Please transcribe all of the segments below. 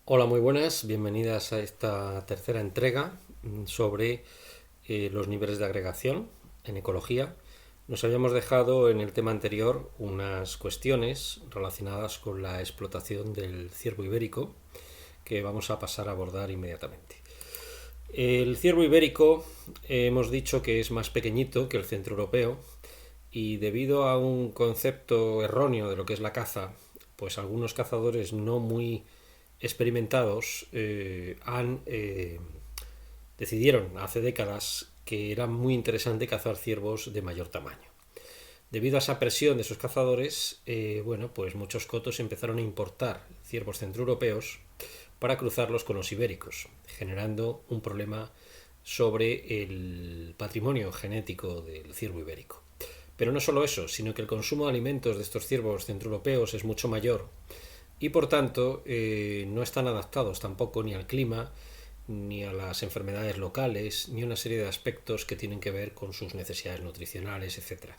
Hola, muy buenas, bienvenidas a esta tercera entrega sobre los niveles de agregación en ecología. Nos habíamos dejado en el tema anterior unas cuestiones relacionadas con la explotación del ciervo ibérico que vamos a pasar a abordar inmediatamente. El ciervo ibérico hemos dicho que es más pequeñito que el centro europeo y debido a un concepto erróneo de lo que es la caza, pues algunos cazadores no muy experimentados decidieron hace décadas que era muy interesante cazar ciervos de mayor tamaño. Debido a esa presión de esos cazadores, pues muchos cotos empezaron a importar ciervos centroeuropeos para cruzarlos con los ibéricos, generando un problema sobre el patrimonio genético del ciervo ibérico. Pero no solo eso, sino que el consumo de alimentos de estos ciervos centroeuropeos es mucho mayor y por tanto no están adaptados tampoco ni al clima, ni a las enfermedades locales, ni a una serie de aspectos que tienen que ver con sus necesidades nutricionales, etcétera.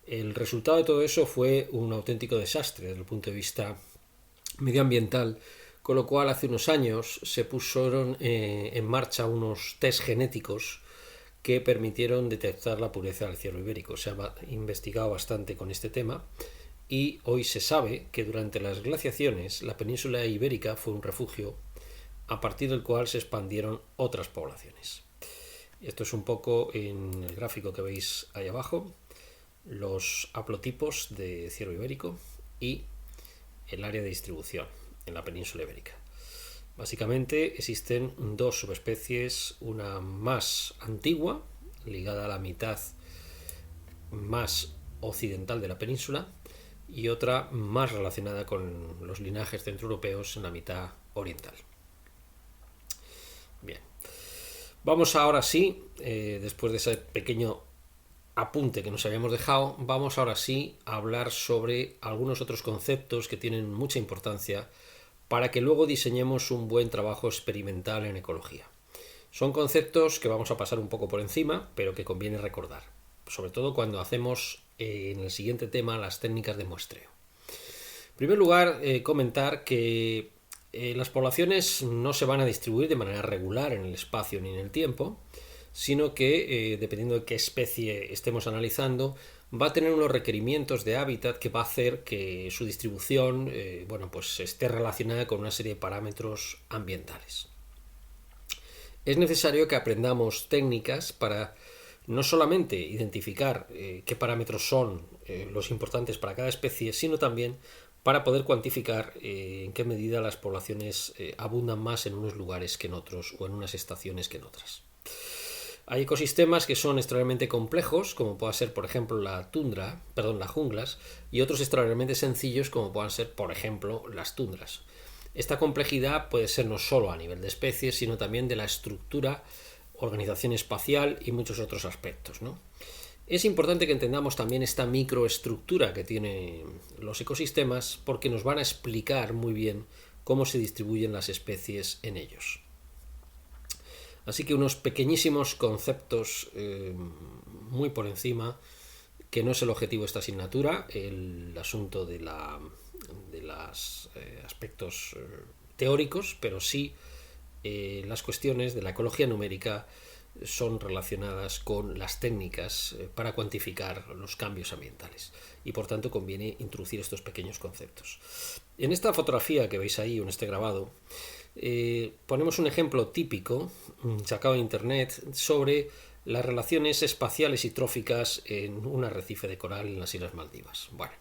El resultado de todo eso fue un auténtico desastre desde el punto de vista medioambiental, con lo cual hace unos años se pusieron en marcha unos test genéticos que permitieron detectar la pureza del ciervo ibérico. Se ha investigado bastante con este tema y hoy se sabe que durante las glaciaciones la península ibérica fue un refugio a partir del cual se expandieron otras poblaciones. Esto es un poco en el gráfico que veis ahí abajo, los haplotipos de ciervo ibérico y el área de distribución en la península ibérica. Básicamente existen dos subespecies, una más antigua, ligada a la mitad más occidental de la península, y otra más relacionada con los linajes centroeuropeos en la mitad oriental. Bien, vamos ahora sí, después de ese pequeño apunte que nos habíamos dejado, vamos ahora sí a hablar sobre algunos otros conceptos que tienen mucha importancia para que luego diseñemos un buen trabajo experimental en ecología. Son conceptos que vamos a pasar un poco por encima, pero que conviene recordar, sobre todo cuando hacemos en el siguiente tema las técnicas de muestreo. En primer lugar, comentar que las poblaciones no se van a distribuir de manera regular en el espacio ni en el tiempo, sino que, dependiendo de qué especie estemos analizando, va a tener unos requerimientos de hábitat que va a hacer que su distribución pues esté relacionada con una serie de parámetros ambientales. Es necesario que aprendamos técnicas para no solamente identificar qué parámetros son los importantes para cada especie, sino también para poder cuantificar en qué medida las poblaciones abundan más en unos lugares que en otros o en unas estaciones que en otras. Hay ecosistemas que son extraordinariamente complejos, como pueda ser, por ejemplo, las junglas, y otros extraordinariamente sencillos, como puedan ser, por ejemplo, las tundras. Esta complejidad puede ser no solo a nivel de especies, sino también de la estructura, organización espacial y muchos otros aspectos, ¿no? Es importante que entendamos también esta microestructura que tienen los ecosistemas porque nos van a explicar muy bien cómo se distribuyen las especies en ellos. Así que unos pequeñísimos conceptos muy por encima, que no es el objetivo de esta asignatura, el asunto de los aspectos teóricos, pero sí las cuestiones de la ecología numérica son relacionadas con las técnicas para cuantificar los cambios ambientales y por tanto conviene introducir estos pequeños conceptos. En esta fotografía que veis ahí, en este grabado, ponemos un ejemplo típico sacado de internet sobre las relaciones espaciales y tróficas en un arrecife de coral en las Islas Maldivas. Bueno,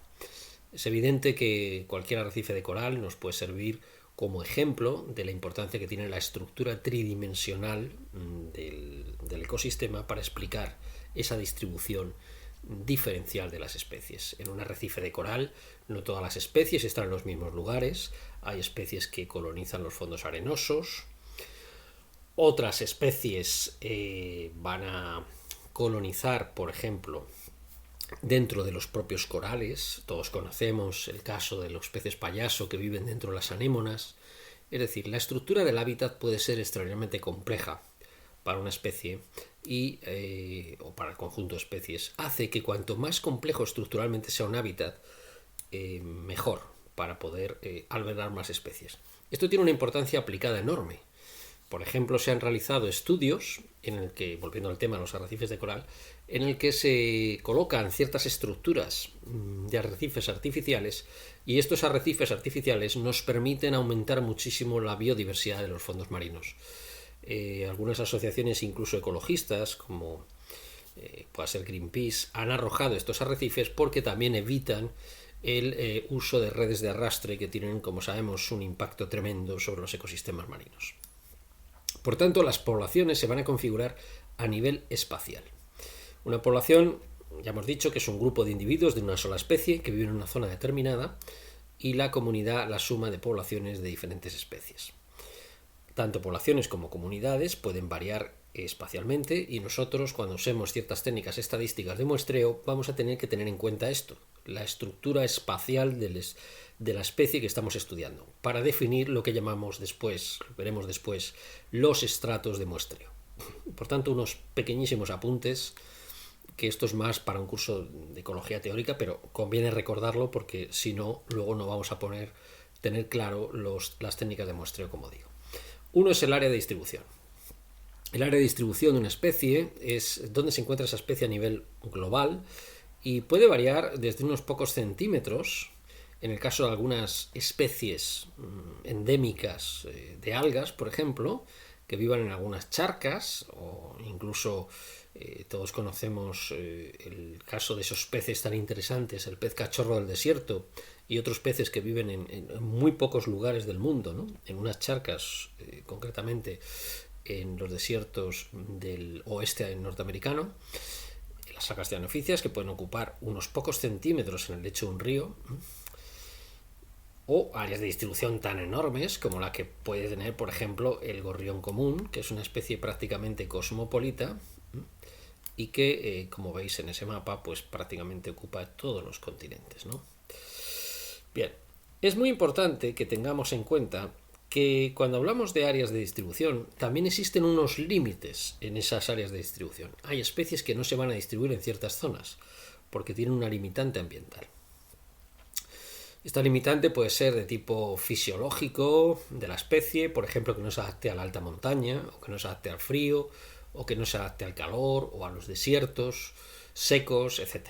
es evidente que cualquier arrecife de coral nos puede servir como ejemplo de la importancia que tiene la estructura tridimensional del ecosistema para explicar esa distribución diferencial de las especies. En un arrecife de coral no todas las especies están en los mismos lugares, hay especies que colonizan los fondos arenosos, otras especies van a colonizar, por ejemplo, dentro de los propios corales. Todos conocemos el caso de los peces payaso que viven dentro de las anémonas. Es decir, la estructura del hábitat puede ser extraordinariamente compleja para una especie o para el conjunto de especies. Hace que cuanto más complejo estructuralmente sea un hábitat, mejor para poder albergar más especies. Esto tiene una importancia aplicada enorme. Por ejemplo, se han realizado estudios en el que, volviendo al tema de los arrecifes de coral, en el que se colocan ciertas estructuras de arrecifes artificiales, y estos arrecifes artificiales nos permiten aumentar muchísimo la biodiversidad de los fondos marinos. Algunas asociaciones, incluso ecologistas, como pueda ser Greenpeace, han arrojado estos arrecifes porque también evitan el uso de redes de arrastre que tienen, como sabemos, un impacto tremendo sobre los ecosistemas marinos. Por tanto, las poblaciones se van a configurar a nivel espacial. Una población, ya hemos dicho, que es un grupo de individuos de una sola especie que viven en una zona determinada, y la comunidad la suma de poblaciones de diferentes especies. Tanto poblaciones como comunidades pueden variar espacialmente, y nosotros, cuando usemos ciertas técnicas estadísticas de muestreo, vamos a tener que tener en cuenta esto, la estructura espacial de la especie que estamos estudiando, para definir lo que llamamos después, veremos después, los estratos de muestreo. Por tanto, unos pequeñísimos apuntes, que esto es más para un curso de ecología teórica, pero conviene recordarlo porque si no, luego no vamos a tener claro las técnicas de muestreo, como digo. Uno es el área de distribución. El área de distribución de una especie es donde se encuentra esa especie a nivel global, y puede variar desde unos pocos centímetros, en el caso de algunas especies endémicas de algas, por ejemplo, que vivan en algunas charcas, o incluso todos conocemos el caso de esos peces tan interesantes, el pez cachorro del desierto, y otros peces que viven en muy pocos lugares del mundo, ¿no? En unas charcas, concretamente en los desiertos del oeste norteamericano, las sacas cianófitas, que pueden ocupar unos pocos centímetros en el lecho de un río, o áreas de distribución tan enormes como la que puede tener, por ejemplo, el gorrión común, que es una especie prácticamente cosmopolita y que, como veis en ese mapa, pues prácticamente ocupa todos los continentes, ¿no? Bien, es muy importante que tengamos en cuenta que cuando hablamos de áreas de distribución, también existen unos límites en esas áreas de distribución. Hay especies que no se van a distribuir en ciertas zonas porque tienen una limitante ambiental. Esta limitante puede ser de tipo fisiológico de la especie, por ejemplo, que no se adapte a la alta montaña, o que no se adapte al frío, o que no se adapte al calor, o a los desiertos secos, etc.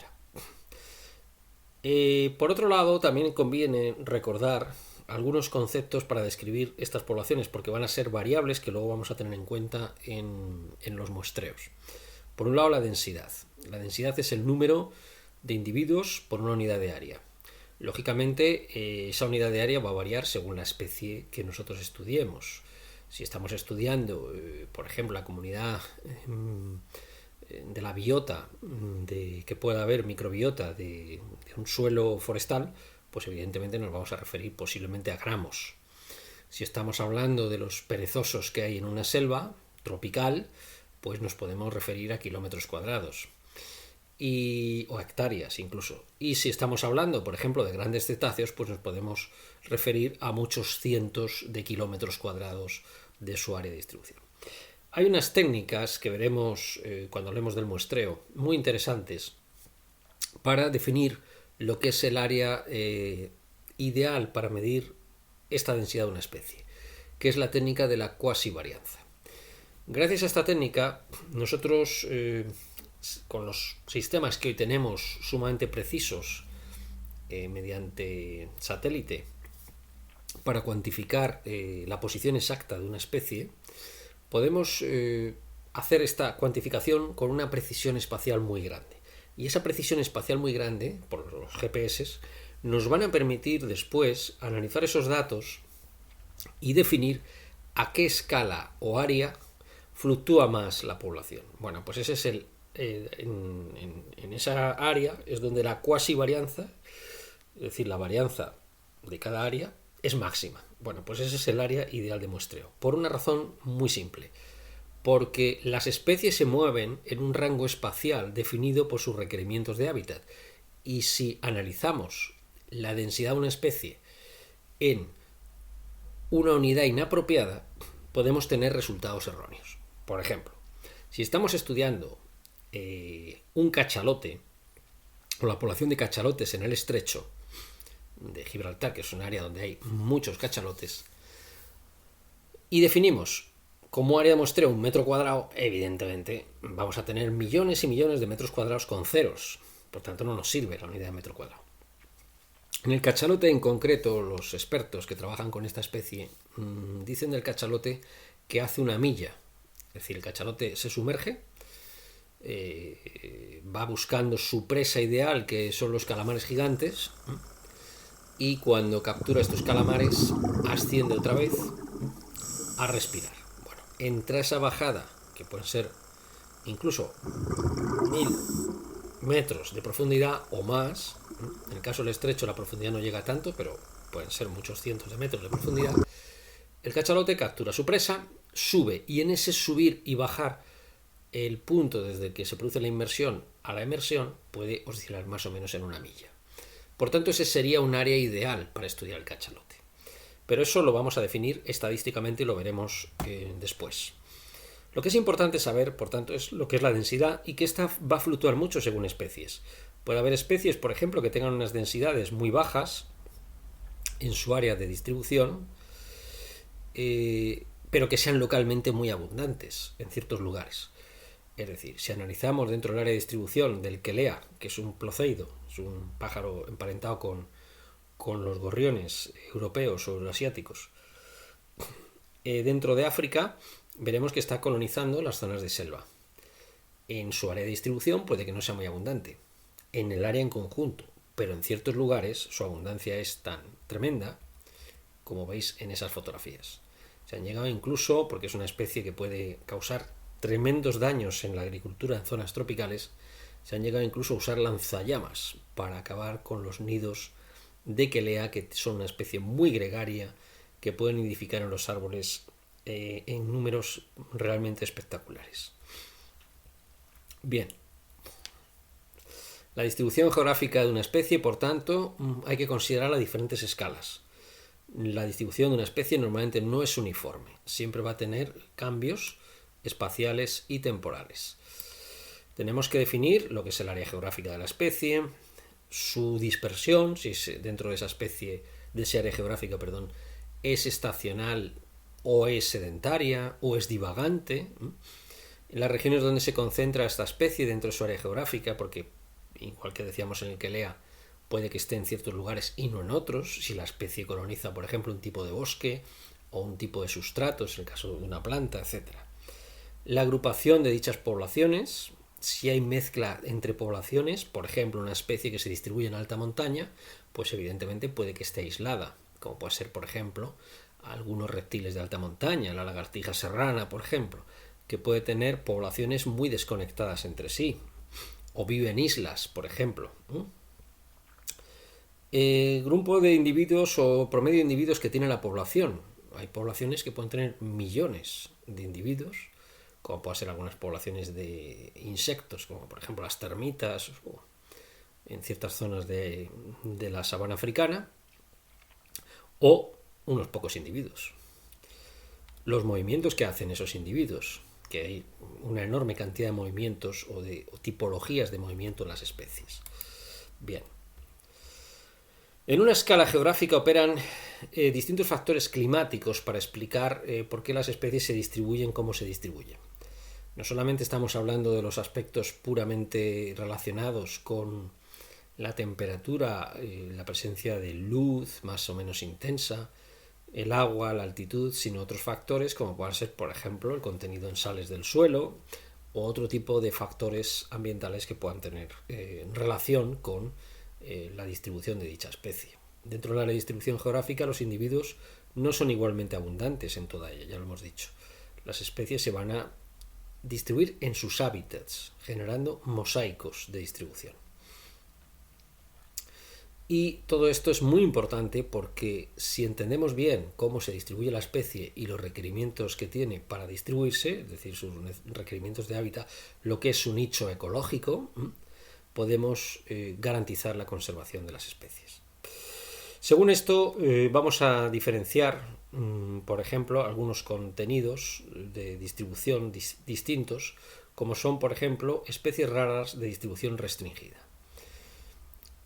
Por otro lado, también conviene recordar algunos conceptos para describir estas poblaciones, porque van a ser variables que luego vamos a tener en cuenta en los muestreos. Por un lado, la densidad. La densidad es el número de individuos por una unidad de área. Lógicamente, esa unidad de área va a variar según la especie que nosotros estudiemos. Si estamos estudiando, por ejemplo, la comunidad de la biota, que pueda haber microbiota de un suelo forestal, pues evidentemente nos vamos a referir posiblemente a gramos. Si estamos hablando de los perezosos que hay en una selva tropical, pues nos podemos referir a kilómetros cuadrados. O hectáreas incluso. Y si estamos hablando, por ejemplo, de grandes cetáceos, pues nos podemos referir a muchos cientos de kilómetros cuadrados de su área de distribución. Hay unas técnicas que veremos cuando hablemos del muestreo, muy interesantes, para definir lo que es el área ideal para medir esta densidad de una especie, que es la técnica de la cuasivarianza. Gracias a esta técnica, nosotros con los sistemas que hoy tenemos sumamente precisos mediante satélite para cuantificar la posición exacta de una especie, podemos hacer esta cuantificación con una precisión espacial muy grande. Y esa precisión espacial muy grande, por los GPS, nos van a permitir después analizar esos datos y definir a qué escala o área fluctúa más la población. Bueno, pues ese es en esa área es donde la cuasivarianza, es decir, la varianza de cada área, es máxima. Bueno, pues ese es el área ideal de muestreo, por una razón muy simple, porque las especies se mueven en un rango espacial definido por sus requerimientos de hábitat, y si analizamos la densidad de una especie en una unidad inapropiada, podemos tener resultados erróneos. Por ejemplo, si estamos estudiando un cachalote o la población de cachalotes en el estrecho de Gibraltar, que es un área donde hay muchos cachalotes, Y definimos como área de muestreo un metro cuadrado. Evidentemente vamos a tener millones y millones de metros cuadrados con ceros, por tanto no nos sirve la unidad de metro cuadrado. En el cachalote en concreto, los expertos que trabajan con esta especie dicen del cachalote que hace una milla. Es decir, el cachalote se sumerge, va buscando su presa ideal, que son los calamares gigantes, y cuando captura estos calamares asciende otra vez a respirar. Bueno, entre esa bajada, que pueden ser incluso 1000 metros de profundidad o más, en el caso del estrecho la profundidad no llega a tanto, pero pueden ser muchos cientos de metros de profundidad, el cachalote captura su presa, sube, y en ese subir y bajar, el punto desde que se produce la inmersión a la emersión puede oscilar más o menos en una milla. Por tanto, ese sería un área ideal para estudiar el cachalote. Pero eso lo vamos a definir estadísticamente y lo veremos después. Lo que es importante saber, por tanto, es lo que es la densidad, y que esta va a fluctuar mucho según especies. Puede haber especies, por ejemplo, que tengan unas densidades muy bajas en su área de distribución, pero que sean localmente muy abundantes en ciertos lugares. Es decir, si analizamos dentro del área de distribución del quelea, que es un ploceido, es un pájaro emparentado con los gorriones europeos o euroasiáticos, dentro de África veremos que está colonizando las zonas de selva. En su área de distribución puede que no sea muy abundante, en el área en conjunto, pero en ciertos lugares su abundancia es tan tremenda como veis en esas fotografías. Se han llegado incluso, porque es una especie que puede causar tremendos daños en la agricultura en zonas tropicales, se han llegado incluso a usar lanzallamas para acabar con los nidos de quelea, que son una especie muy gregaria, que pueden nidificar en los árboles en números realmente espectaculares. Bien, la distribución geográfica de una especie, por tanto, hay que considerarla a diferentes escalas. La distribución de una especie normalmente no es uniforme, siempre va a tener cambios espaciales y temporales. Tenemos que definir lo que es el área geográfica de la especie, su dispersión, si dentro de esa especie, de esa área geográfica, es estacional o es sedentaria o es divagante. En las regiones donde se concentra esta especie dentro de su área geográfica, porque igual que decíamos en el quelea, puede que esté en ciertos lugares y no en otros, si la especie coloniza, por ejemplo, un tipo de bosque o un tipo de sustratos, en el caso de una planta, etc. La agrupación de dichas poblaciones, si hay mezcla entre poblaciones, por ejemplo, una especie que se distribuye en alta montaña, pues evidentemente puede que esté aislada, como puede ser, por ejemplo, algunos reptiles de alta montaña, la lagartija serrana, por ejemplo, que puede tener poblaciones muy desconectadas entre sí, o vive en islas, por ejemplo. Grupo de individuos o promedio de individuos que tiene la población. Hay poblaciones que pueden tener millones de individuos, como pueden ser algunas poblaciones de insectos, como por ejemplo las termitas, o en ciertas zonas de la sabana africana, o unos pocos individuos. Los movimientos que hacen esos individuos, que hay una enorme cantidad de movimientos o tipologías de movimiento en las especies. Bien. En una escala geográfica operan distintos factores climáticos para explicar por qué las especies se distribuyen como se distribuyen. No solamente estamos hablando de los aspectos puramente relacionados con la temperatura, la presencia de luz más o menos intensa, el agua, la altitud, sino otros factores como pueden ser, por ejemplo, el contenido en sales del suelo o otro tipo de factores ambientales que puedan tener relación con la distribución de dicha especie. Dentro de la distribución geográfica, los individuos no son igualmente abundantes en toda ella, ya lo hemos dicho. Las especies se van a distribuir en sus hábitats, generando mosaicos de distribución. Y todo esto es muy importante porque si entendemos bien cómo se distribuye la especie y los requerimientos que tiene para distribuirse, es decir, sus requerimientos de hábitat, lo que es su nicho ecológico, podemos garantizar la conservación de las especies. Según esto, vamos a diferenciar, por ejemplo, algunos contenidos de distribución distintos, como son, por ejemplo, especies raras de distribución restringida.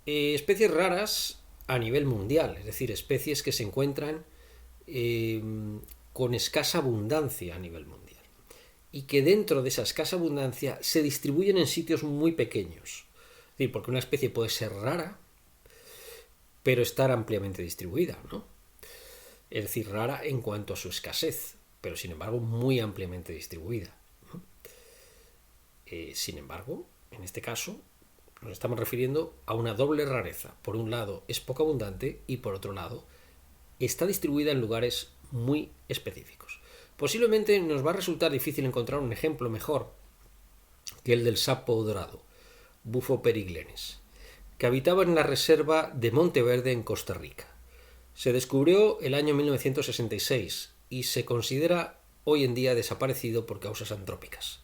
Especies raras a nivel mundial, es decir, especies que se encuentran con escasa abundancia a nivel mundial y que dentro de esa escasa abundancia se distribuyen en sitios muy pequeños. Es decir, porque una especie puede ser rara, pero estar ampliamente distribuida, ¿no? Es decir, rara en cuanto a su escasez, pero sin embargo muy ampliamente distribuida, ¿no? Sin embargo, en este caso, nos estamos refiriendo a una doble rareza. Por un lado, es poco abundante y por otro lado, está distribuida en lugares muy específicos. Posiblemente nos va a resultar difícil encontrar un ejemplo mejor que el del sapo dorado, Bufo periglenes, que habitaba en la reserva de Monteverde en Costa Rica. Se descubrió el año 1966 y se considera hoy en día desaparecido por causas antrópicas.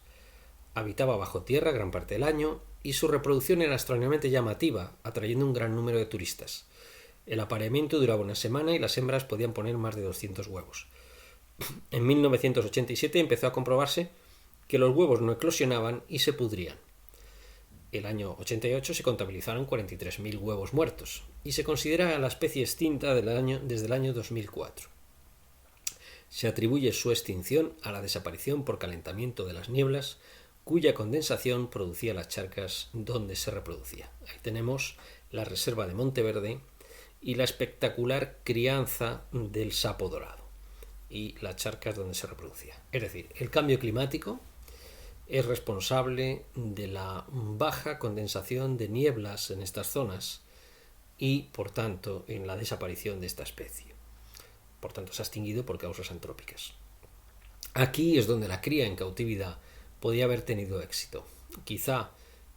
Habitaba bajo tierra gran parte del año y su reproducción era extrañamente llamativa, atrayendo un gran número de turistas. El apareamiento duraba una semana y las hembras podían poner más de 200 huevos. En 1987 empezó a comprobarse que los huevos no eclosionaban y se pudrían. El año 88 se contabilizaron 43.000 huevos muertos y se considera la especie extinta desde el año 2004. Se atribuye su extinción a la desaparición por calentamiento de las nieblas, cuya condensación producía las charcas donde se reproducía. Ahí tenemos la reserva de Monteverde y la espectacular crianza del sapo dorado y las charcas donde se reproducía. Es decir, el cambio climático es responsable de la baja condensación de nieblas en estas zonas y, por tanto, en la desaparición de esta especie. Por tanto, se ha extinguido por causas antrópicas. Aquí es donde la cría en cautividad podía haber tenido éxito. Quizá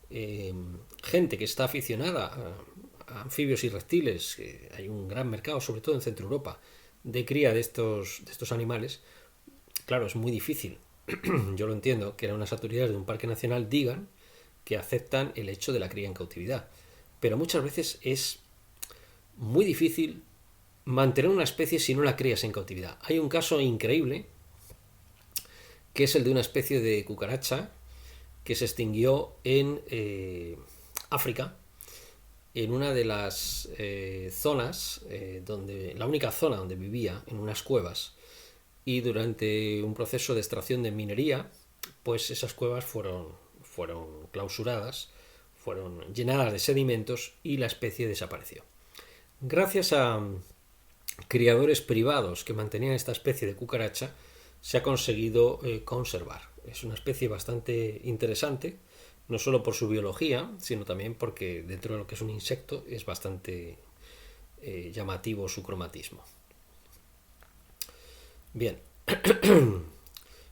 gente que está aficionada a anfibios y reptiles, que hay un gran mercado, sobre todo en Centro Europa, de cría de estos animales, claro, es muy difícil. Yo lo entiendo, que unas autoridades de un parque nacional digan que aceptan el hecho de la cría en cautividad. Pero muchas veces es muy difícil mantener una especie si no la crías en cautividad. Hay un caso increíble, que es el de una especie de cucaracha que se extinguió en África, en una de las zonas, la única zona donde vivía, en unas cuevas, y durante un proceso de extracción de minería, pues esas cuevas fueron clausuradas, fueron llenadas de sedimentos y la especie desapareció. Gracias a criadores privados que mantenían esta especie de cucaracha, se ha conseguido conservar. Es una especie bastante interesante, no solo por su biología, sino también porque dentro de lo que es un insecto es bastante llamativo su cromatismo. Bien,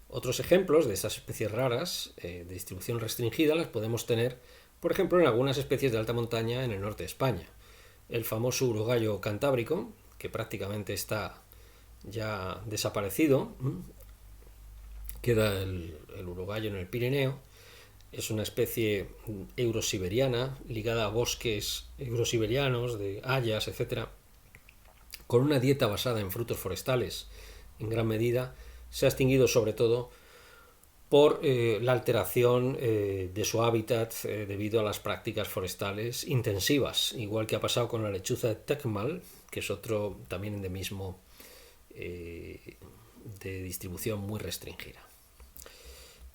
otros ejemplos de estas especies raras de distribución restringida las podemos tener, por ejemplo, en algunas especies de alta montaña en el norte de España. El famoso urogallo cantábrico, que prácticamente está ya desaparecido, queda el urogallo en el Pirineo, es una especie eurosiberiana ligada a bosques eurosiberianos de hayas, etc., con una dieta basada en frutos forestales en gran medida. Se ha extinguido sobre todo por la alteración de su hábitat debido a las prácticas forestales intensivas, igual que ha pasado con la lechuza de Tecmal, que es otro también endemismo de distribución muy restringida.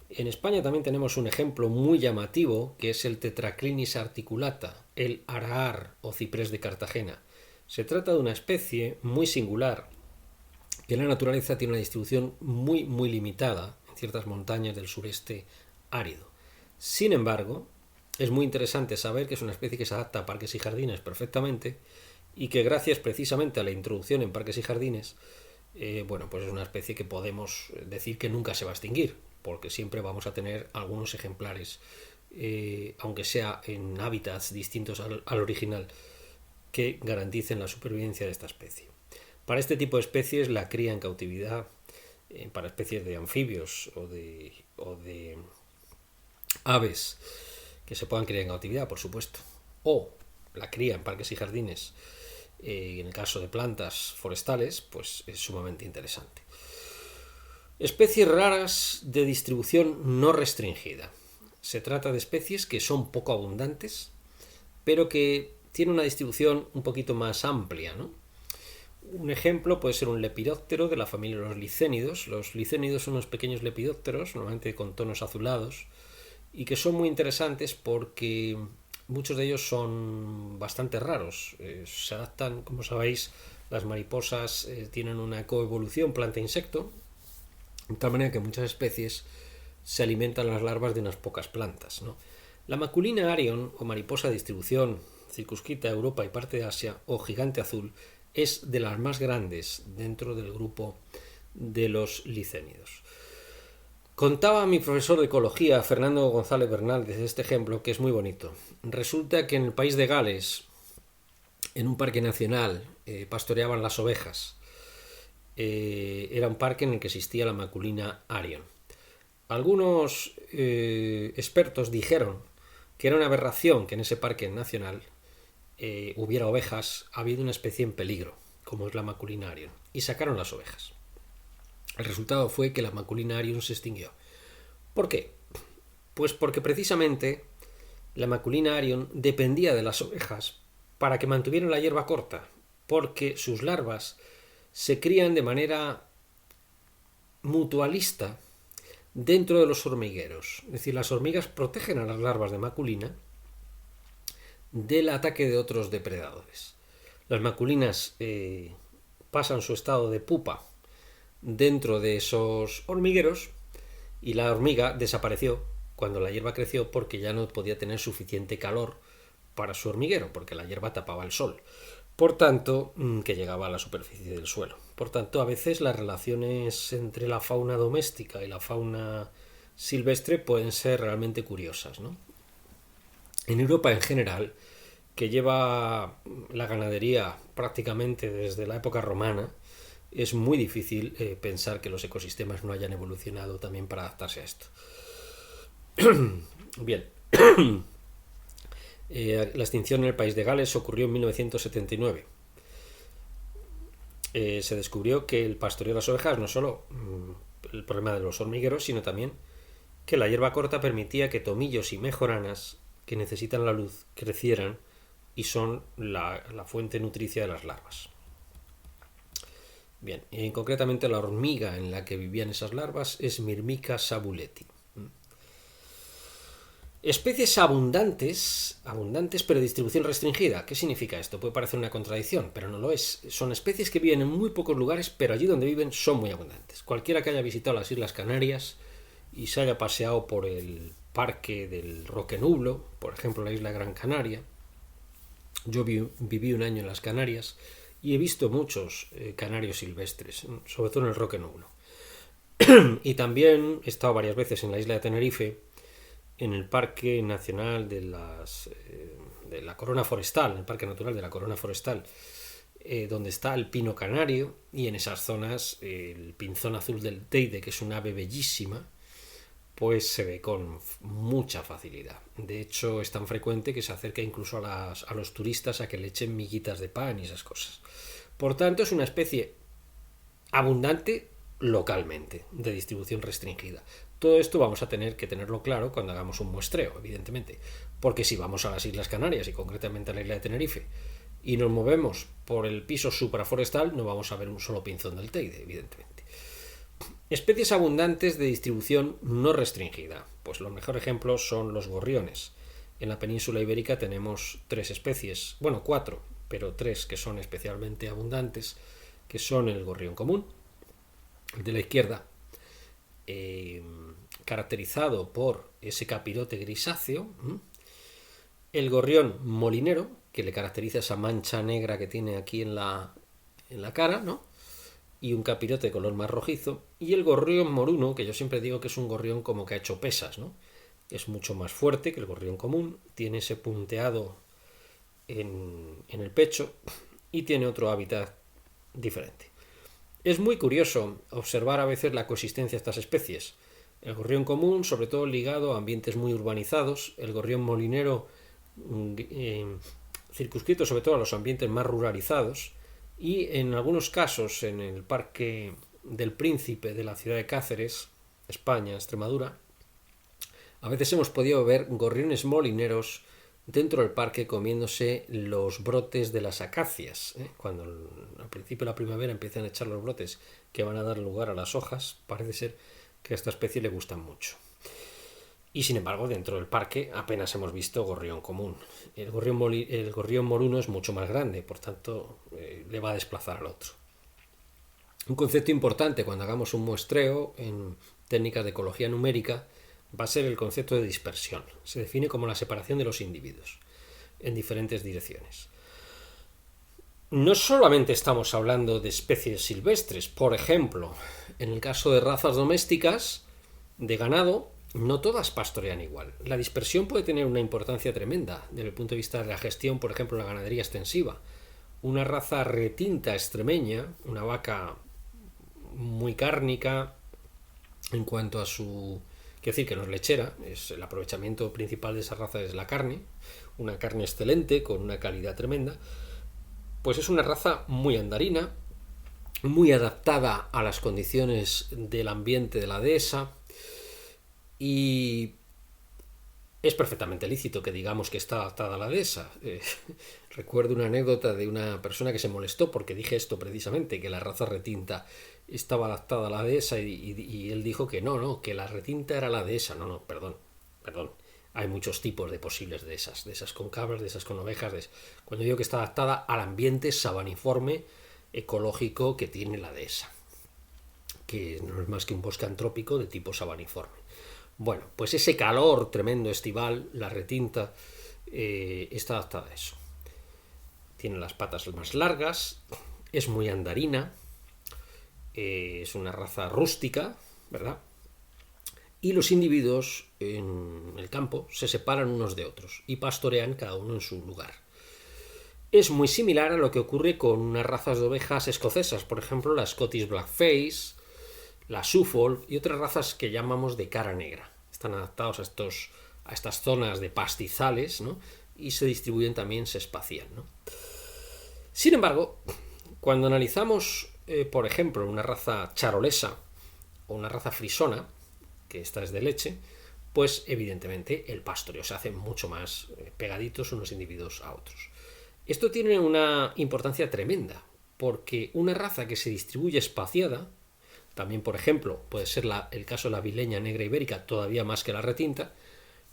En España también tenemos un ejemplo muy llamativo, que es el Tetraclinis articulata, el araar o ciprés de Cartagena. Se trata de una especie muy singular que en la naturaleza tiene una distribución muy limitada en ciertas montañas del sureste árido. Sin embargo, es muy interesante saber que es una especie que se adapta a parques y jardines perfectamente y que gracias precisamente a la introducción en parques y jardines, pues es una especie que podemos decir que nunca se va a extinguir, porque siempre vamos a tener algunos ejemplares, aunque sea en hábitats distintos al original, que garanticen la supervivencia de esta especie. Para este tipo de especies, la cría en cautividad, para especies de anfibios o de aves que se puedan criar en cautividad, por supuesto, o la cría en parques y jardines, en el caso de plantas forestales, pues es sumamente interesante. Especies raras de distribución no restringida. Se trata de especies que son poco abundantes, pero que tienen una distribución un poquito más amplia, ¿no? Un ejemplo puede ser un lepidóptero de la familia de los licénidos. Los licénidos son unos pequeños lepidópteros, normalmente con tonos azulados, y que son muy interesantes porque muchos de ellos son bastante raros. Se adaptan, como sabéis, las mariposas tienen una coevolución planta-insecto, de tal manera que muchas especies se alimentan las larvas de unas pocas plantas, ¿no? La Maculina arion, o mariposa de distribución circunscrita a Europa y parte de Asia, o gigante azul, es de las más grandes dentro del grupo de los licénidos. Contaba mi profesor de ecología, Fernando González Bernal, desde este ejemplo, que es muy bonito. Resulta que en el país de Gales, en un parque nacional, pastoreaban las ovejas. Era un parque en el que existía la Maculina arion. Algunos expertos dijeron que era una aberración que en ese parque nacional hubiera ovejas, habiendo una especie en peligro, como es la Maculina arion, y sacaron las ovejas. El resultado fue que la Maculina arion se extinguió. ¿Por qué? Pues porque precisamente la Maculina arion dependía de las ovejas para que mantuvieran la hierba corta, porque sus larvas se crían de manera mutualista dentro de los hormigueros. Es decir, las hormigas protegen a las larvas de Maculina del ataque de otros depredadores. Las maculinas pasan su estado de pupa dentro de esos hormigueros y la hormiga desapareció cuando la hierba creció porque ya no podía tener suficiente calor para su hormiguero, porque la hierba tapaba el sol. Por tanto, que llegaba a la superficie del suelo. Por tanto, a veces las relaciones entre la fauna doméstica y la fauna silvestre pueden ser realmente curiosas, ¿no? En Europa en general, que lleva la ganadería prácticamente desde la época romana, es muy difícil pensar que los ecosistemas no hayan evolucionado también para adaptarse a esto. Bien. La extinción en el país de Gales ocurrió en 1979. Se descubrió que el pastoreo de las ovejas no solo el problema de los hormigueros, sino también que la hierba corta permitía que tomillos y mejoranas que necesitan la luz crecieran y son la fuente nutricia de las larvas. Bien, concretamente la hormiga en la que vivían esas larvas es Myrmica sabuleti. Especies abundantes pero de distribución restringida. ¿Qué significa esto? Puede parecer una contradicción, pero no lo es. Son especies que viven en muy pocos lugares, pero allí donde viven son muy abundantes. Cualquiera que haya visitado las Islas Canarias y se haya paseado por el parque del Roque Nublo, por ejemplo la isla Gran Canaria. Yo viví un año en las Canarias y he visto muchos canarios silvestres, sobre todo en el Roque Nublo. Y también he estado varias veces en la isla de Tenerife, en el Parque Nacional de la Corona Forestal, en el Parque Natural de la Corona Forestal, donde está el pino canario, y en esas zonas el pinzón azul del Teide, que es un ave bellísima, pues se ve con mucha facilidad. De hecho, es tan frecuente que se acerca incluso a los turistas a que le echen miguitas de pan y esas cosas. Por tanto, es una especie abundante localmente, de distribución restringida. Todo esto vamos a tener que tenerlo claro cuando hagamos un muestreo, evidentemente, porque si vamos a las Islas Canarias y concretamente a la isla de Tenerife y nos movemos por el piso supraforestal, no vamos a ver un solo pinzón del Teide, evidentemente. Especies abundantes de distribución no restringida. Pues los mejores ejemplos son los gorriones. En la península ibérica tenemos 3 especies, bueno, 4, pero 3 que son especialmente abundantes, que son el gorrión común, el de la izquierda, caracterizado por ese capirote grisáceo, el gorrión molinero, que le caracteriza esa mancha negra que tiene aquí en la cara, ¿no? Y un capirote de color más rojizo, y el gorrión moruno, que yo siempre digo que es un gorrión como que ha hecho pesas, ¿no? Es mucho más fuerte que el gorrión común, tiene ese punteado en el pecho y tiene otro hábitat diferente. Es muy curioso observar a veces la coexistencia de estas especies. El gorrión común, sobre todo ligado a ambientes muy urbanizados, el gorrión molinero circunscrito sobre todo a los ambientes más ruralizados, y en algunos casos en el Parque del Príncipe de la ciudad de Cáceres, España, Extremadura, a veces hemos podido ver gorriones molineros dentro del parque comiéndose los brotes de las acacias. Cuando al principio de la primavera empiezan a echar los brotes que van a dar lugar a las hojas, parece ser que a esta especie le gustan mucho. Y sin embargo, dentro del parque apenas hemos visto gorrión común. El gorrión moruno es mucho más grande, por tanto, le va a desplazar al otro. Un concepto importante cuando hagamos un muestreo en técnicas de ecología numérica va a ser el concepto de dispersión. Se define como la separación de los individuos en diferentes direcciones. No solamente estamos hablando de especies silvestres, por ejemplo, en el caso de razas domésticas de ganado, no todas pastorean igual. La dispersión puede tener una importancia tremenda desde el punto de vista de la gestión, por ejemplo, de la ganadería extensiva. Una raza retinta extremeña, una vaca muy cárnica en cuanto a su... Quiero decir que no es lechera, es el aprovechamiento principal de esa raza es la carne, una carne excelente, con una calidad tremenda, pues es una raza muy andarina, muy adaptada a las condiciones del ambiente de la dehesa, y es perfectamente lícito que digamos que está adaptada a la dehesa. Recuerdo una anécdota de una persona que se molestó porque dije esto precisamente, que la raza retinta estaba adaptada a la dehesa, y él dijo que no, que la retinta era la dehesa. No, perdón. Hay muchos tipos de posibles dehesas con cabras, dehesas con ovejas. Cuando digo que está adaptada al ambiente sabaniforme ecológico que tiene la dehesa, que no es más que un bosque antrópico de tipo sabaniforme. Bueno, pues ese calor tremendo estival, la retinta, está adaptada a eso. Tiene las patas más largas, es muy andarina, es una raza rústica, ¿verdad? Y los individuos en el campo se separan unos de otros y pastorean cada uno en su lugar. Es muy similar a lo que ocurre con unas razas de ovejas escocesas, por ejemplo la Scottish Blackface, la Suffolk y otras razas que llamamos de cara negra. Están adaptados a estas zonas de pastizales, ¿no? Y se distribuyen también, se espacian, ¿no? Sin embargo, cuando analizamos, por ejemplo, una raza charolesa o una raza frisona, que esta es de leche, pues evidentemente el pastoreo se hace mucho más pegaditos unos individuos a otros. Esto tiene una importancia tremenda, porque una raza que se distribuye espaciada, también por ejemplo puede ser el caso de la vileña negra ibérica, todavía más que la retinta,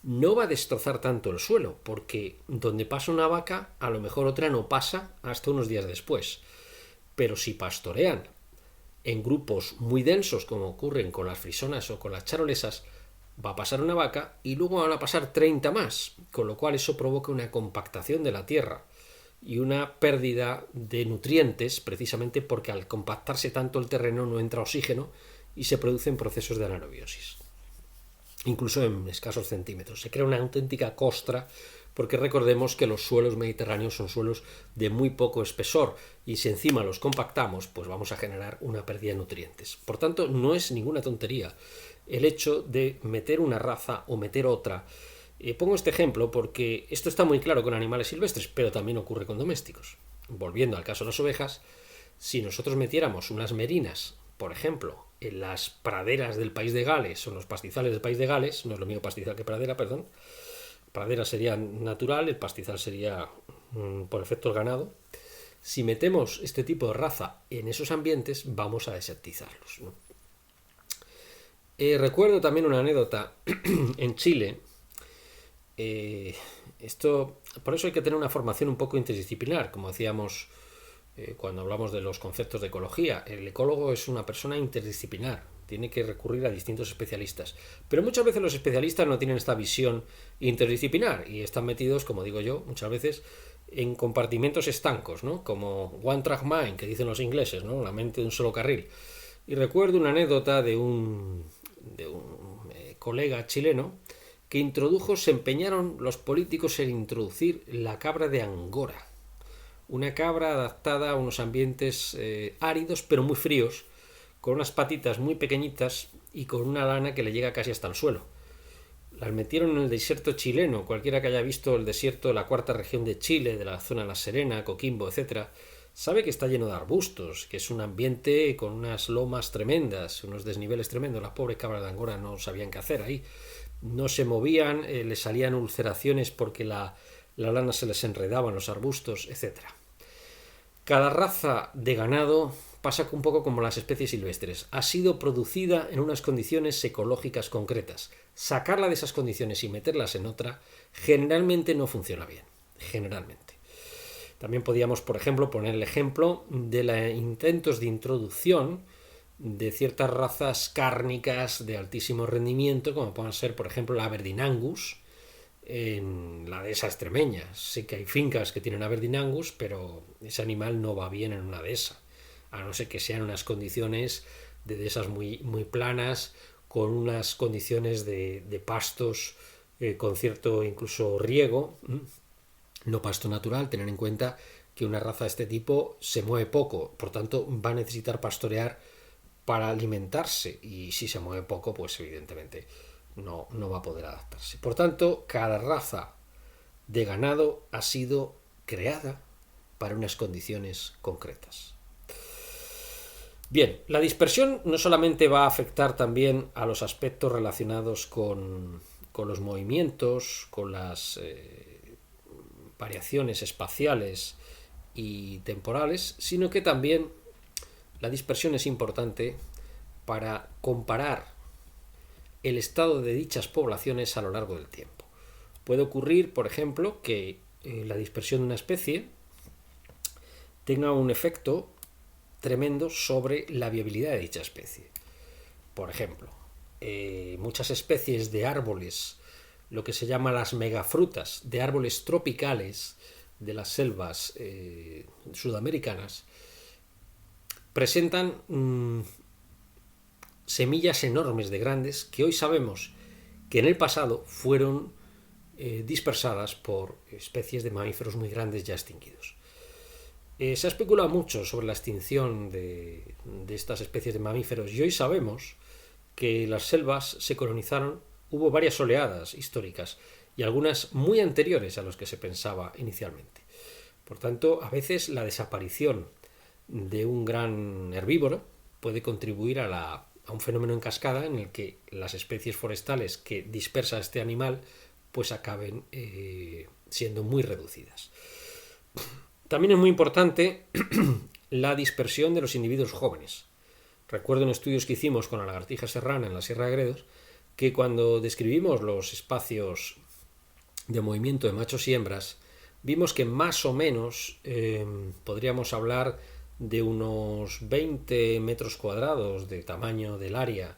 no va a destrozar tanto el suelo, porque donde pasa una vaca, a lo mejor otra no pasa hasta unos días después. Pero si pastorean en grupos muy densos, como ocurren con las frisonas o con las charolesas, va a pasar una vaca y luego van a pasar 30 más, con lo cual eso provoca una compactación de la tierra y una pérdida de nutrientes, precisamente porque al compactarse tanto el terreno no entra oxígeno y se producen procesos de anaerobiosis, incluso en escasos centímetros. Se crea una auténtica costra, porque recordemos que los suelos mediterráneos son suelos de muy poco espesor, y si encima los compactamos, pues vamos a generar una pérdida de nutrientes. Por tanto, no es ninguna tontería el hecho de meter una raza o meter otra. Pongo este ejemplo porque esto está muy claro con animales silvestres, pero también ocurre con domésticos. Volviendo al caso de las ovejas, si nosotros metiéramos unas merinas, por ejemplo, en las praderas del país de Gales o en los pastizales del país de Gales, no es lo mismo pastizal que pradera, perdón. Pradera sería natural, el pastizal sería por efecto del ganado. Si metemos este tipo de raza en esos ambientes, vamos a desertizarlos, ¿no? Recuerdo también una anécdota en Chile. Por eso hay que tener una formación un poco interdisciplinar, como decíamos cuando hablamos de los conceptos de ecología. El ecólogo es una persona interdisciplinar, tiene que recurrir a distintos especialistas, pero muchas veces los especialistas no tienen esta visión interdisciplinar y están metidos, como digo yo, muchas veces en compartimentos estancos, ¿no? Como one track mind, que dicen los ingleses, ¿no? La mente de un solo carril. Y recuerdo una anécdota de un colega chileno que se empeñaron los políticos en introducir la cabra de Angora, una cabra adaptada a unos ambientes áridos pero muy fríos, con unas patitas muy pequeñitas y con una lana que le llega casi hasta el suelo. Las metieron en el desierto chileno. Cualquiera que haya visto el desierto de la cuarta región de Chile, de la zona de La Serena, Coquimbo, etc., sabe que está lleno de arbustos, que es un ambiente con unas lomas tremendas, unos desniveles tremendos. Las pobres cabras de Angora no sabían qué hacer ahí. No se movían, les salían ulceraciones porque la la lana se les enredaba en los arbustos, etc. Cada raza de ganado pasa un poco como las especies silvestres. Ha sido producida en unas condiciones ecológicas concretas. Sacarla de esas condiciones y meterlas en otra generalmente no funciona bien. Generalmente. También podríamos, por ejemplo, poner el ejemplo de los intentos de introducción de ciertas razas cárnicas de altísimo rendimiento, como pueden ser, por ejemplo, la Aberdeen Angus, en la dehesa extremeña. Sí que hay fincas que tienen Aberdeen Angus, pero ese animal no va bien en una dehesa, a no ser que sean unas condiciones de dehesas muy, muy planas, con unas condiciones de pastos con cierto incluso riego, no pasto natural. Tener en cuenta que una raza de este tipo se mueve poco, por tanto va a necesitar pastorear para alimentarse, y si se mueve poco, pues evidentemente no va a poder adaptarse. Por tanto, cada raza de ganado ha sido creada para unas condiciones concretas. Bien, la dispersión no solamente va a afectar también a los aspectos relacionados con los movimientos, con las variaciones espaciales y temporales, sino que también la dispersión es importante para comparar el estado de dichas poblaciones a lo largo del tiempo. Puede ocurrir, por ejemplo, que la dispersión de una especie tenga un efecto tremendo sobre la viabilidad de dicha especie. Por ejemplo, muchas especies de árboles, lo que se llama las megafrutas, de árboles tropicales de las selvas sudamericanas, presentan semillas enormes de grandes que hoy sabemos que en el pasado fueron dispersadas por especies de mamíferos muy grandes ya extinguidos. Se ha especulado mucho sobre la extinción de estas especies de mamíferos, y hoy sabemos que las selvas se colonizaron, hubo varias oleadas históricas y algunas muy anteriores a los que se pensaba inicialmente. Por tanto, a veces la desaparición de un gran herbívoro puede contribuir a un fenómeno en cascada en el que las especies forestales que dispersa este animal pues acaben siendo muy reducidas. También es muy importante la dispersión de los individuos jóvenes. Recuerdo en estudios que hicimos con la lagartija serrana en la Sierra de Gredos que cuando describimos los espacios de movimiento de machos y hembras, vimos que más o menos podríamos hablar de unos 20 metros cuadrados de tamaño del área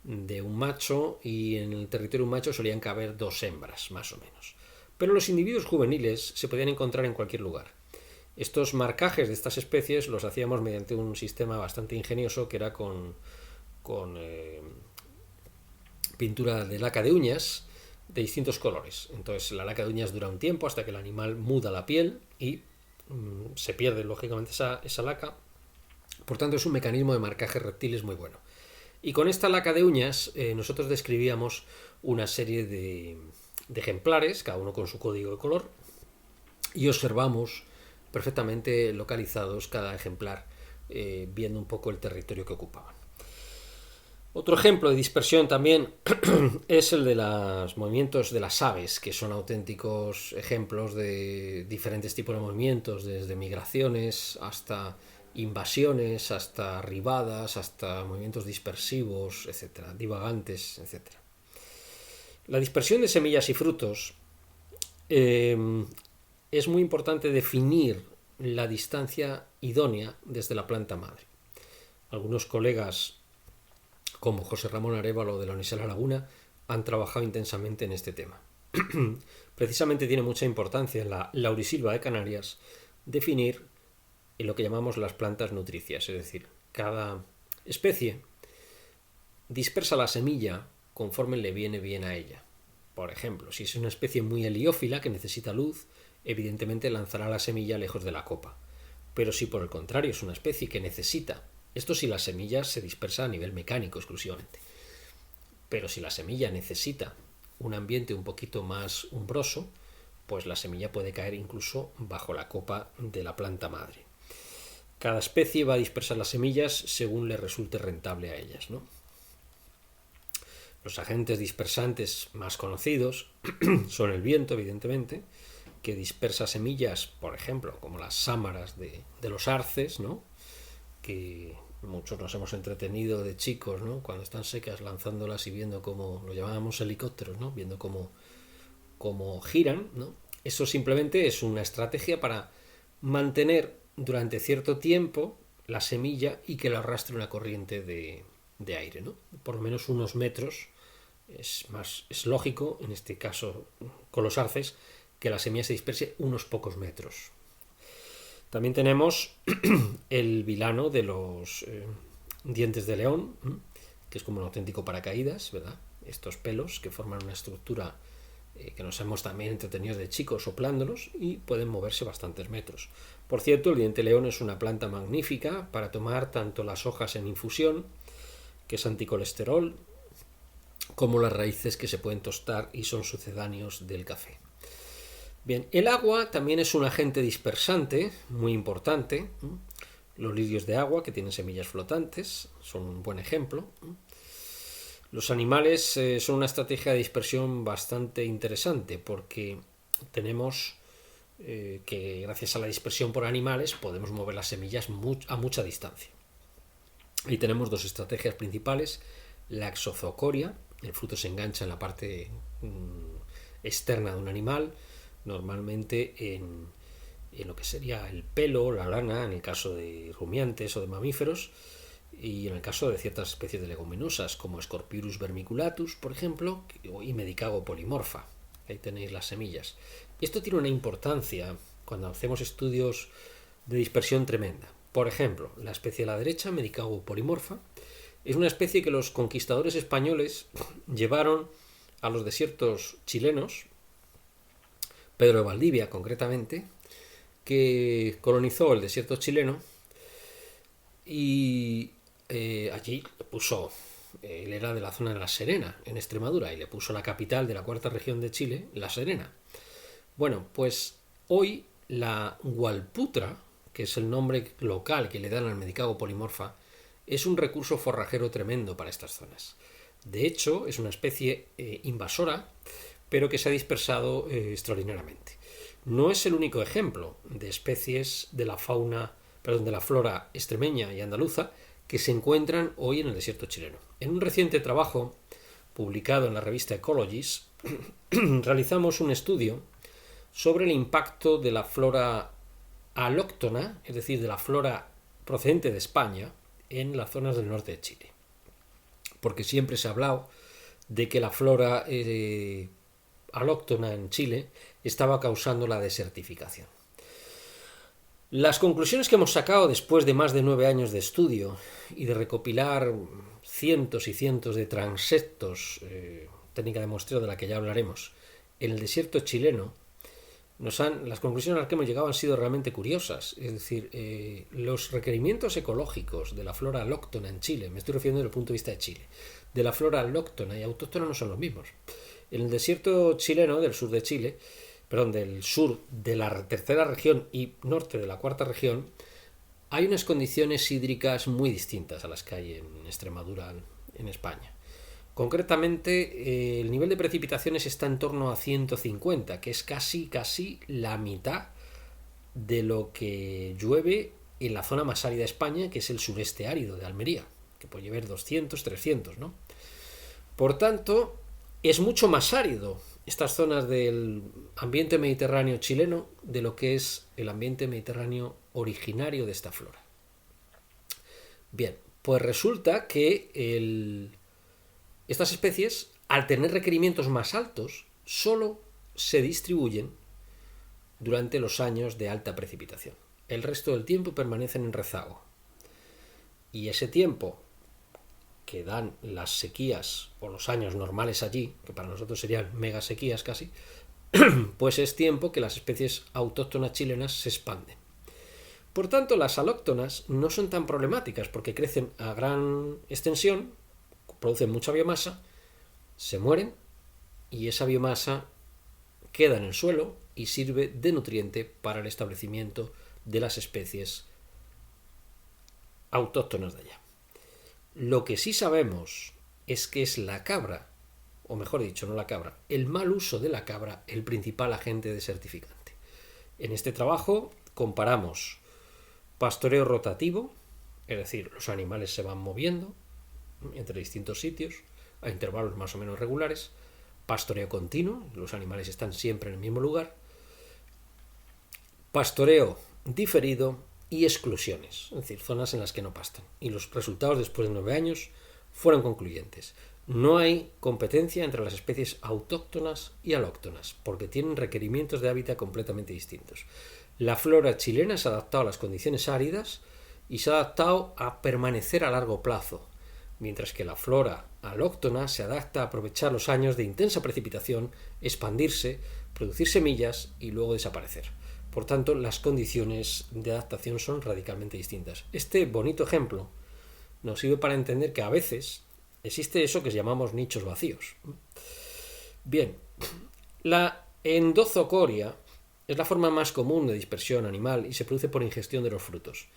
de un macho, y en el territorio de un macho solían caber 2 hembras, más o menos. Pero los individuos juveniles se podían encontrar en cualquier lugar. Estos marcajes de estas especies los hacíamos mediante un sistema bastante ingenioso que era con pintura de laca de uñas de distintos colores. Entonces la laca de uñas dura un tiempo hasta que el animal muda la piel y se pierde lógicamente esa laca. Por tanto es un mecanismo de marcaje reptiles muy bueno. Y con esta laca de uñas nosotros describíamos una serie de ejemplares, cada uno con su código de color, y observamos perfectamente localizados cada ejemplar, viendo un poco el territorio que ocupaban. Otro ejemplo de dispersión también es el de los movimientos de las aves, que son auténticos ejemplos de diferentes tipos de movimientos, desde migraciones hasta invasiones, hasta arribadas, hasta movimientos dispersivos, etcétera, divagantes, etcétera. La dispersión de semillas y frutos es muy importante definir la distancia idónea desde la planta madre. Algunos colegas, como José Ramón Arévalo de la Universidad de La Laguna, han trabajado intensamente en este tema. Precisamente tiene mucha importancia en la laurisilva de Canarias definir en lo que llamamos las plantas nutricias, es decir, cada especie dispersa la semilla conforme le viene bien a ella. Por ejemplo, si es una especie muy heliófila que necesita luz, evidentemente lanzará la semilla lejos de la copa. Pero si por el contrario es una especie que necesita, esto si la semilla se dispersa a nivel mecánico exclusivamente, pero si la semilla necesita un ambiente un poquito más umbroso, pues la semilla puede caer incluso bajo la copa de la planta madre. Cada especie va a dispersar las semillas según le resulte rentable a ellas, ¿no? Los agentes dispersantes más conocidos son el viento, evidentemente, que dispersa semillas, por ejemplo, como las sámaras de los arces, ¿no? Que muchos nos hemos entretenido de chicos, ¿no? Cuando están secas, lanzándolas y viendo cómo, lo llamábamos helicópteros, ¿no? Viendo cómo giran, ¿no? Eso simplemente es una estrategia para mantener durante cierto tiempo la semilla y que la arrastre una corriente de aire, ¿no? Por lo menos unos metros. Es lógico, en este caso con los arces, que la semilla se disperse unos pocos metros. También tenemos el vilano de los dientes de león, que es como un auténtico paracaídas, ¿verdad? Estos pelos que forman una estructura que nos hemos también entretenido de chicos soplándolos y pueden moverse bastantes metros. Por cierto, el diente de león es una planta magnífica para tomar tanto las hojas en infusión, que es anticolesterol, como las raíces, que se pueden tostar y son sucedáneos del café. Bien, el agua también es un agente dispersante muy importante. Los lirios de agua, que tienen semillas flotantes, son un buen ejemplo. Los animales son una estrategia de dispersión bastante interesante porque tenemos que gracias a la dispersión por animales podemos mover las semillas a mucha distancia. Y tenemos dos estrategias principales: la exozocoria, el fruto se engancha en la parte externa de un animal, normalmente en lo que sería el pelo, la lana, en el caso de rumiantes o de mamíferos, y en el caso de ciertas especies de leguminosas como Scorpirus vermiculatus, por ejemplo, y Medicago polymorpha. Ahí tenéis las semillas. Y esto tiene una importancia cuando hacemos estudios de dispersión tremenda. Por ejemplo, la especie de la derecha, Medicago polymorpha, es una especie que los conquistadores españoles llevaron a los desiertos chilenos, Pedro de Valdivia concretamente, que colonizó el desierto chileno y allí le puso, él era de la zona de La Serena, en Extremadura, y le puso la capital de la cuarta región de Chile, La Serena. Bueno, pues hoy la gualputra, que es el nombre local que le dan al Medicago polymorpha, es un recurso forrajero tremendo para estas zonas. De hecho, es una especie invasora, pero que se ha dispersado extraordinariamente. No es el único ejemplo de especies de la flora extremeña y andaluza que se encuentran hoy en el desierto chileno. En un reciente trabajo publicado en la revista Ecologies, realizamos un estudio sobre el impacto de la flora alóctona, es decir, de la flora procedente de España, en las zonas del norte de Chile. Porque siempre se ha hablado de que la flora alóctona en Chile estaba causando la desertificación. Las conclusiones que hemos sacado después de más de 9 años de estudio y de recopilar cientos y cientos de transectos, técnica de muestreo de la que ya hablaremos, en el desierto chileno, las conclusiones a las que hemos llegado han sido realmente curiosas. Es decir, los requerimientos ecológicos de la flora alóctona en Chile, me estoy refiriendo desde el punto de vista de Chile, de la flora alóctona y autóctona no son los mismos. En el desierto chileno, del sur de Chile, del sur de la tercera región y norte de la cuarta región, hay unas condiciones hídricas muy distintas a las que hay en Extremadura, en España. Concretamente, el nivel de precipitaciones está en torno a 150, que es casi la mitad de lo que llueve en la zona más árida de España, que es el sureste árido de Almería, que puede llover 200, 300, ¿no? Por tanto, es mucho más árido estas zonas del ambiente mediterráneo chileno de lo que es el ambiente mediterráneo originario de esta flora. Bien, pues resulta que estas especies, al tener requerimientos más altos, solo se distribuyen durante los años de alta precipitación. El resto del tiempo permanecen en rezago. Y ese tiempo que dan las sequías o los años normales allí, que para nosotros serían mega sequías casi, pues es tiempo que las especies autóctonas chilenas se expanden. Por tanto, las alóctonas no son tan problemáticas porque crecen a gran extensión, producen mucha biomasa, se mueren y esa biomasa queda en el suelo y sirve de nutriente para el establecimiento de las especies autóctonas de allá. Lo que sí sabemos es que es la cabra, o mejor dicho, no la cabra, el mal uso de la cabra, el principal agente desertificante. En este trabajo comparamos pastoreo rotativo, es decir, los animales se van moviendo entre distintos sitios a intervalos más o menos regulares, pastoreo continuo, los animales están siempre en el mismo lugar, pastoreo diferido y exclusiones, es decir, zonas en las que no pastan. Y los resultados después de 9 años fueron concluyentes. No hay competencia entre las especies autóctonas y alóctonas, porque tienen requerimientos de hábitat completamente distintos. La flora chilena se ha adaptado a las condiciones áridas y se ha adaptado a permanecer a largo plazo, mientras que la flora alóctona se adapta a aprovechar los años de intensa precipitación, expandirse, producir semillas y luego desaparecer. Por tanto, las condiciones de adaptación son radicalmente distintas. Este bonito ejemplo nos sirve para entender que a veces existe eso que llamamos nichos vacíos. Bien, la endozocoria es la forma más común de dispersión animal y se produce por ingestión de los frutos.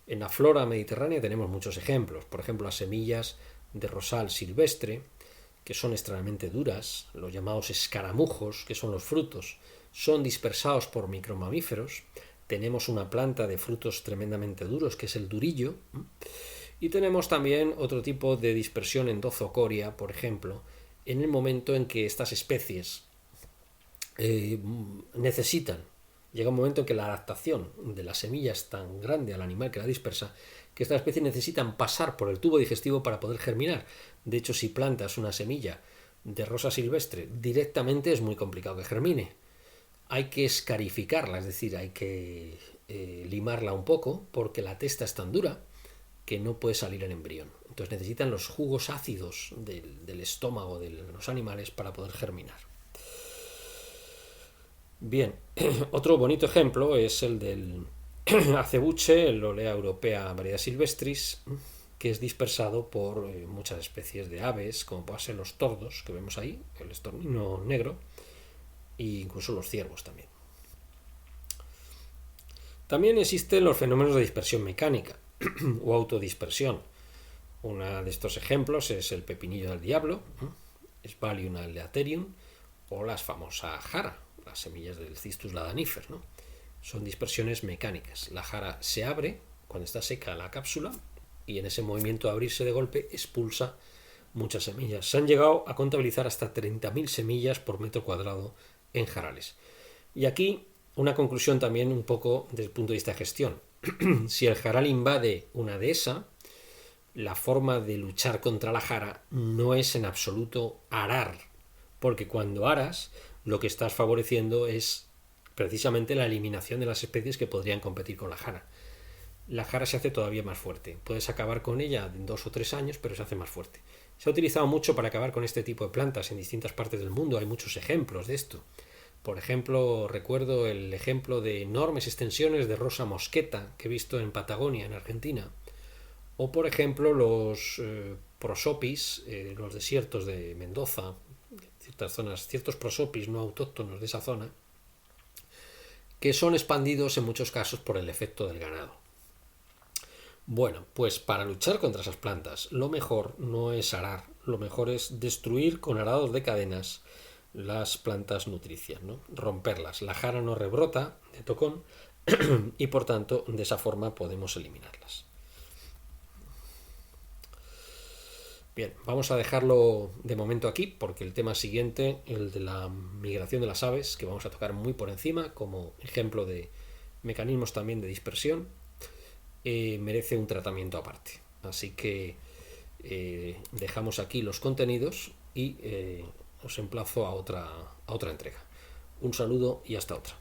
En la flora mediterránea tenemos muchos ejemplos, por ejemplo las semillas de rosal silvestre, que son extremadamente duras, los llamados escaramujos, que son los frutos, son dispersados por micromamíferos. Tenemos una planta de frutos tremendamente duros, que es el durillo, y tenemos también otro tipo de dispersión endozocoria, por ejemplo, en el momento en que estas especies llega un momento en que la adaptación de la semilla es tan grande al animal que la dispersa, que estas especies necesitan pasar por el tubo digestivo para poder germinar. De hecho, si plantas una semilla de rosa silvestre directamente es muy complicado que germine. Hay que escarificarla, es decir, hay que limarla un poco, porque la testa es tan dura que no puede salir el embrión. Entonces necesitan los jugos ácidos del estómago de los animales para poder germinar. Bien, otro bonito ejemplo es el del acebuche, el Olea europea variedad silvestris, que es dispersado por muchas especies de aves, como pueden ser los tordos, que vemos ahí, el estornino negro, e incluso los ciervos también. También existen los fenómenos de dispersión mecánica o autodispersión. Uno de estos ejemplos es el pepinillo del diablo, Sphaluum aleatorium, o las famosas jara, las semillas del Cistus ladanifer, ¿no? Son dispersiones mecánicas. La jara se abre cuando está seca la cápsula y en ese movimiento de abrirse de golpe expulsa muchas semillas. Se han llegado a contabilizar hasta 30.000 semillas por metro cuadrado en jarales. Y aquí una conclusión también un poco desde el punto de vista de gestión. Si el jaral invade una dehesa, la forma de luchar contra la jara no es en absoluto arar, porque cuando aras lo que estás favoreciendo es precisamente la eliminación de las especies que podrían competir con la jara. La jara se hace todavía más fuerte. Puedes acabar con ella en 2 o 3 años, pero se hace más fuerte. Se ha utilizado mucho para acabar con este tipo de plantas en distintas partes del mundo. Hay muchos ejemplos de esto. Por ejemplo, recuerdo el ejemplo de enormes extensiones de rosa mosqueta que he visto en Patagonia, en Argentina. O, por ejemplo, los prosopis, los desiertos de Mendoza, ciertas zonas, ciertos prosopis no autóctonos de esa zona, que son expandidos en muchos casos por el efecto del ganado. Bueno, pues para luchar contra esas plantas, lo mejor no es arar, lo mejor es destruir con arados de cadenas las plantas nutricias, ¿no? Romperlas. La jara no rebrota de tocón y por tanto de esa forma podemos eliminarlas. Bien, vamos a dejarlo de momento aquí porque el tema siguiente, el de la migración de las aves, que vamos a tocar muy por encima como ejemplo de mecanismos también de dispersión, merece un tratamiento aparte. Así que dejamos aquí los contenidos y os emplazo a otra entrega. Un saludo y hasta otra.